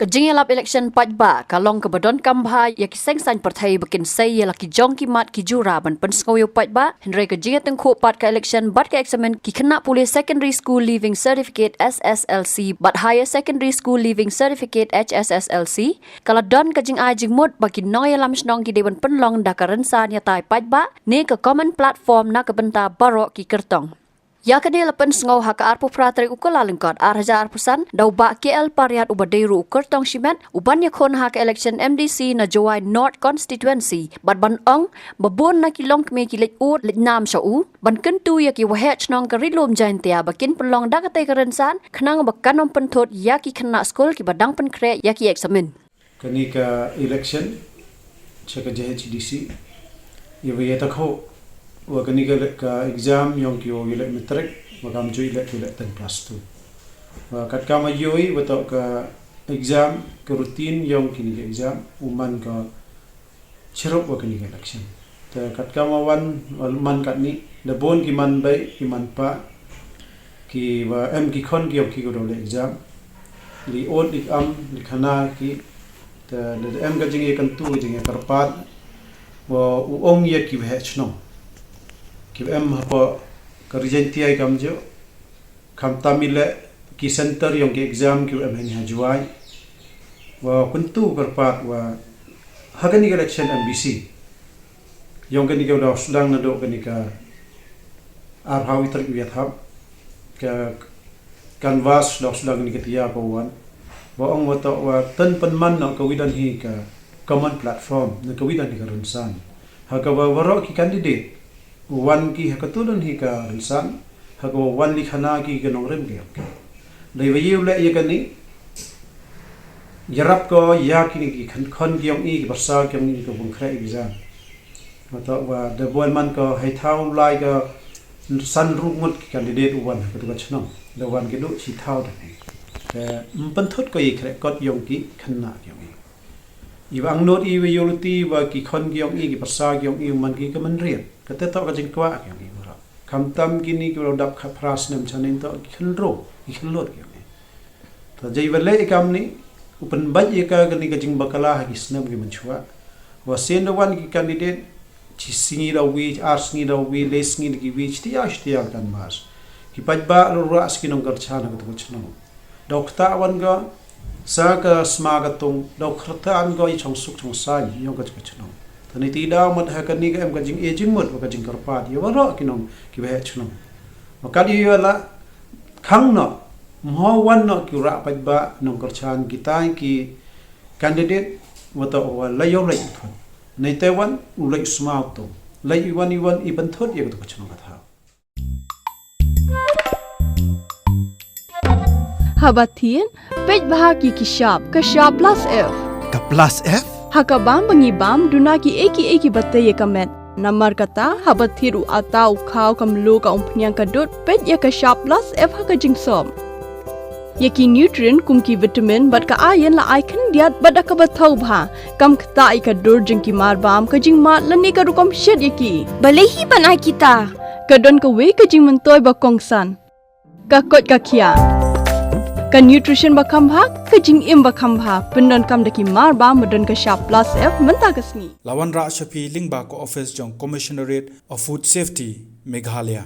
Kejing yalap election pajba kalong kebadon kambha ya kiseng san partai bakin say ya laki jong ki mat ki jura ban pensngoyo pajba Henry kejing Ïa-Tyngkhuh pat ka election bat ka examen ki Khynnah pulih secondary school leaving certificate SSLC bat higher secondary school leaving certificate HSSLC kala don kejing ajing mut baki noy lam snong ki dewan penlong da ka Rynsan Ïatai pajba ne ke common platform na ke benta barok ki kertong Ya kene lepen sengau hak arpu pratrik ukala lengkot arhajar arpusan dau ba KL pariat ubadeiru kertong shimet uban yakon hak election MDC na Jowai North constituency bat ban ong babon na kilong kme kilik ut lit nam shau ban kentu ya ki wahet nong karilum jaintia bakin pelong da kate Rynsan khnang bakanom penthot ya ki Khynnah Skul ki badang penkre ya ki Examin kani ka election chaka JHDC Ïatai wa kani ka exam yang kyo yele metrik wa kam jui le 10 plus 2 wa kat kama yoi wa to ka exam ke rutin yang kini ke exam uman ka chirop wa kani ka election ta kat kama wan man kat ni da bon ki man bai ki man pa ki wa em ki khon ki ko do le exam li od dik am li khana ki ta da em ka jinge kan tu jinge karpat wa ong ye ki he chno कि एम हपो करजेंटिया कम जो कम तमिल की सेंटर यों के एग्जाम की एम हैं जुआई व कुंतु करपात व हगनी इलेक्शन MDC यों के निके उड़ा सुदांग नदो के निका आरहावी तक बिया था के canvas उड़ा सुदांग निके तिया को वन व अंग व तो व तन पनमन न कविदन ही का common platform न कविदन ही का Rynsan हगवा वरो की candidate wan ki hakatulun hi ka Rynsan hago wan li khana ki ganong rem ke dai wa yu le ye kani yarap ko ya ki khon ki yong i ki barsa ki yong i ko bung khra exam mato wa de bon man ko hai thau lai ka san ru ngut ki candidate wan ka tu chno de wan ki du chi thau de ke pan thot ko i khre kot yong ki Khynnah yong i iwang not i we yuluti wa ki khon ki yong i ki barsa ki yong i man ki ka man rian kata tak kajing kwa yang ni mura kamtam kini kalau dap khapras nem chanin to khinro ikhlot yang ni to jai wale ikam ni upan baj eka kani kajing bakala ha kisnam ki manchua wa sen wan ki candidate chi singi da wi ar singi da wi le singi ki wi chtia kan mas ki pajba lo ras ki nong kar chana ka to chno dokta wan ga sa ka sma ka tung dok khrta an go i chong suk chong sa yo ka chno tani tidak mat hakani ka em ka jing aging mot ka jing karpat yo ro kinong ki be chno makali yo la khang no mo wan no ki ra pajba nong karchan kita ki candidate wato wa la yo lai thon nei te wan u lai sma to lai wan i ban thot ye ka chno ka tha Haba thin pej bahagi ki sharp ka sharp plus F ka plus F Hakabam bangi bam duna ki eki batte ye kamet namar kata habat thiru atau khau kam lo ka umpnyang ka dot pet ya ka sharp plus F haka jingsom yaki nutrient kum ki vitamin bat ka iron la icon diat bat ka bathau bha kam khta I ka dor jing ki mar bam ka jing mat la ne ka rukom shed yaki balehi banai kita ka don ka we ka jing mentoy ba kongsan ka kot ka khia ka nutrition ba khambha ka jing im ba khambha pendon kam daki mar ba modon ka sharp plus F menta kasni lawan ra shapi ling ba ko office jong commissionerate of food safety Meghalaya